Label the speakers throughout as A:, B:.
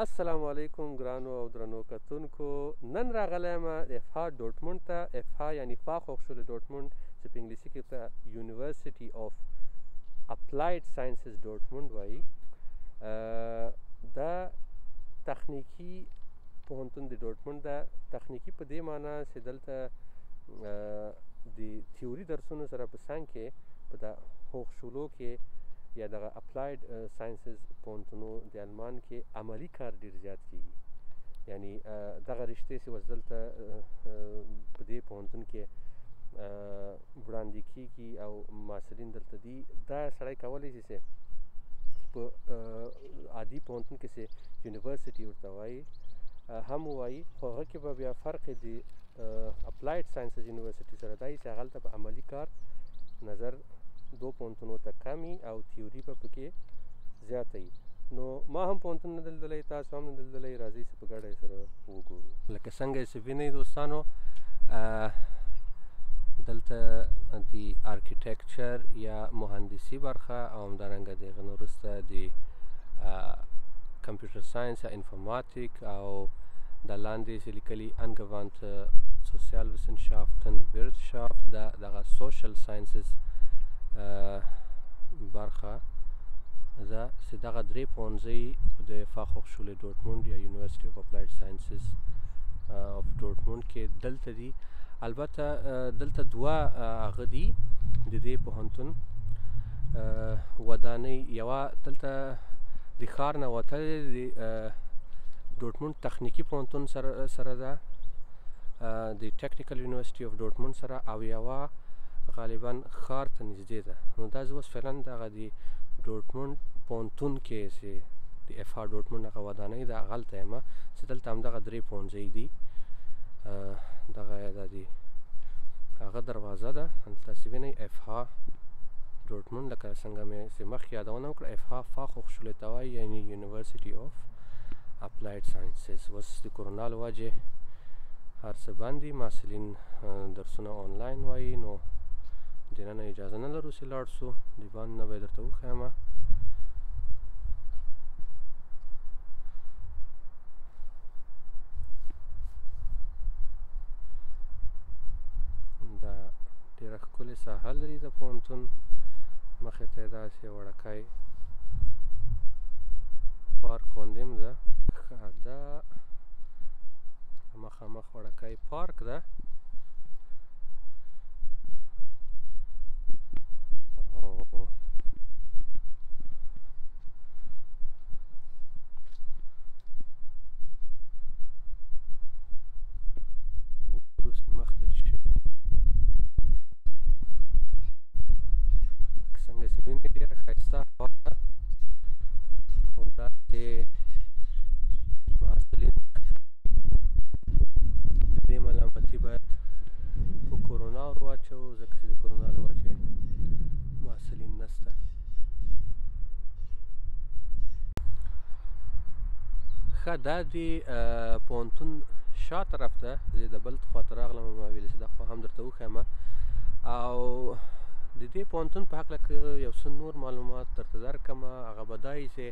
A: السلام علیکم ګرانو او درنو کتونکو. نن راغلی یم د افها ډورټموند ته. افها یعنی فاخ هوخشول ډورټموند چې په انګلیسي کې ته یونیورسټي آف اپلاید ساینسز ډورټموند وایي. دا تخنیکي پوهنتون د ډورټموند ده. تخنیکي په دې معنی چې دلته د تیوري درسونو سره په څنګ کې په د هوخشولو کې یا دغه اپلاید ساینسز پوهنتونو د المان کې عملي کار ډېر زیات کېږي. یعنی دغه رشتې چې اوس دلته په دې پوهنتون کې وړاندې کېږي او محصلین دلته دي، دا سړی کولی شي چې په عادي پوهنتون کې چې یونیورسټي ورته وایي هم ووایي، خو هغه کې به بیا فرق د اپلاید ساینسز یونیورسټي سره دا وي چې هغه هلته په عملي کار نظر دو پوهنتونو ته کم وي او تیوري به پکې زیاته وي. نو ما هم پوهنتون نه دلدلی، تاسو هم نه دلدلی، راځئ چې په ګډه یې سره وګورو. لکه څنګه چې وینئ دوستانو، دلته د آرکیټیکچر یا مهندسي برخه او همدارنګه د هغه نه وروسته د کمپیوټر ساینس یا انفرماتیک او د لاندې چې لیکلي angewandte Sozialwissenschaften, Wirtschaft، دغه سوشل ساینسز برخه ده چې دغه درې پوهنځۍ د فاخهوخشولې ډورټموند یا یونیورسټي اف اپلاید ساینسز اف ډورټموند کې دلته دي. البته دلته دوه هغه دي د دې پوهنتون ودانۍ. یوه دلته د ښار نه وتلې د ډورټموند تخنیکي پوهنتون سره ده، د ټیکنیکل یونیورسټي اف ډورټموند سره، او یوه غالبا ښار ته نږدې ده. نو دا زه اوس فعلا دغه د ډورټموند پوهنتون کې چې د افها ډورټموند هغه ودانۍ ده هغلته یم، چې دلته همدغه درې پوهنځۍ دي. دغه دا د هغه دروازه ده، هلته چې وینئ افها ډورټموند، لکه څنګه مې چې مخکې یادونه وکړه افها فاخهوخشولې ته وایي، یعنې یونیورسټي آف اپلاید ساینسز. اوس د کرونا له وجې هر څه بند دي، محصلین درسونه آنلاین وایي، نو دننه اجازه نه لرو چې لاړ شو. د باندې نه به یې درته وښیم. دا ډېره ښکلې ساحه لري د پوهنتون، مخې ته یې داسې وړکی پارک غوندې هم ده. دا مخامخ وړکی پارک ده. څنګه چې وینئ ډېره ښایسته هوا ده، خو داسې محصلین د دې ملامتي باید په کرونا ور واچوو، ځکه چې د کرونا له وجې محصلین نشته. ښه، دا د پوهنتون شا طرف ته، زه د بل خوا ته راغلم، ما ویل چې دا خوا هم درته وښیم. او د دې پوهنتون په هکله که یو څه نور معلومات درته درکړم، هغه به دا وي چې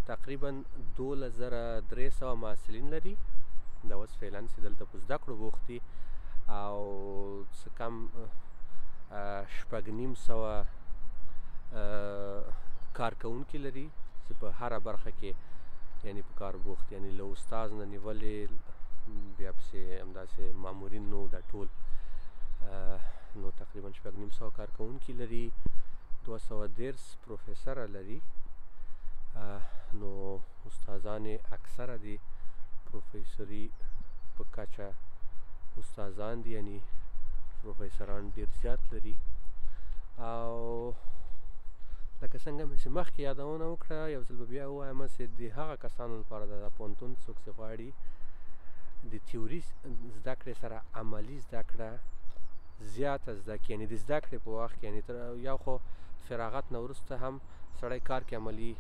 A: تقریبا 12,300 محصلین لري. دا اوس فعلا چې دلته په زده کړو بوخت دي، او څه کم 6,500 کارکوونکي لري چې په هره برخه کې یعنې په کار بوخت، یعنې له استاز نه نیولې بیا پسې همداسې مامورین نو دا ټول، نو تقریبا 6,500 کارکوونکي لري، 210 پروفیسره لري. نو استادان یې اکثره د پروفیسري په کچه استادان دي، یعنې پروفیسران ډېر زیات لري. او لکه څنګه مې چې مخکې یادونه وکړه، یو ځل به بیا ووایم چې د هغه کسانو لپاره د پوهنتون څوک چې غواړي د تیوري زده کړې سره عملي زده کړه زیاته زده کړي، یعنې د زده کړې په وخت کې، یعنې یو خو فراغت نه وروسته هم سړی کار کې عملي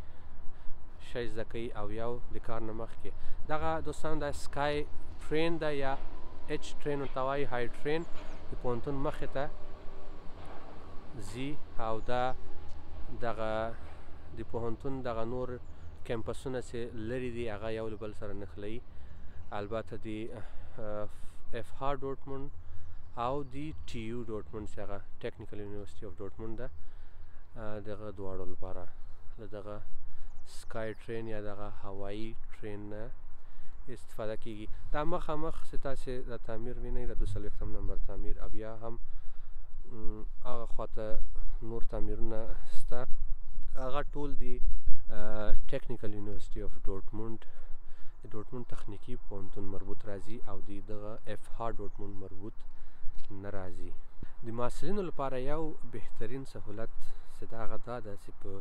A: شی زده کوي، او یو د کار نه مخکې. دغه دوستان دا سکای ټرین ده یا ایچ ټرین ورته وایي، های ټرین د پوهنتون مخې ته ځي، او دا دغه د پوهنتون دغه نور کیمپسونه چې لرې دي هغه یو له بل سره نښلوي. البته د اف ها ډورټموند او د ټي یو ډورټموند چې هغه ټیکنیکل یونیورسټي اف ډورټموند ده دغه دواړو لپاره له دغه سکای ټرین یا دغه هوایي ټرین نه استفاده کیږي. دا مخامخ چې تاسې د تعمیر وینئ د 240 نمبر تعمیر او بیا هم هغه خواته نور تعمیرونه شته هغه ټول د ټیکنیکل یونیورسټي اف ډورټموند د ډورټموند تخنیکي پوهنتون مربوط راځي او د دغه اف ها ډورټموند مربوط نه راځي. د محصلینو لپاره یو بهترین سهولت چې د هغه دا ده چې په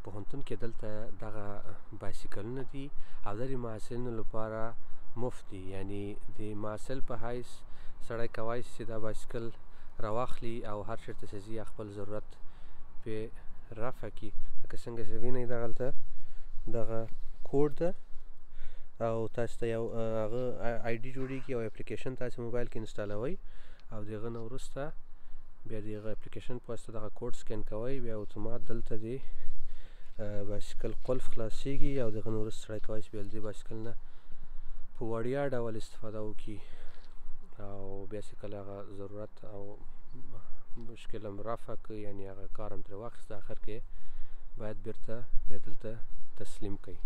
A: پوهنتون کې دلته دغه بایسکلونه دي او د محصلینو لپاره مفت دي. یعنی د محصل په حیث سړی کولی شي چې دا بایسکل راواخلي او هر چېرته چې ځي خپل ضرورت پرې رفع کړي. لکه څنګه چې وینئ دغلته دغه کوډ ده او تاسو ته یو هغه آی ډي جوړېږي او اپلیکیشن تاسې موبایل کې انسټالوئ او د هغه نه وروسته بیا د هغه اپلیکیشن په واسطه دغه کوډ سکین کوئ بیا اتومات دلته د بایسکل قلف خلاصېږي او د هغه نه وروسته سړی کولی شي بیا د دې بایسکل نه په وړیا ډول استفاده وکړي او بیا چې کله هغه ضرورت او مشکل هم رفع کړي یعنې هغه کار هم ترې واخیست اخر کې باید بیرته بیا دلته تسلیم کړي.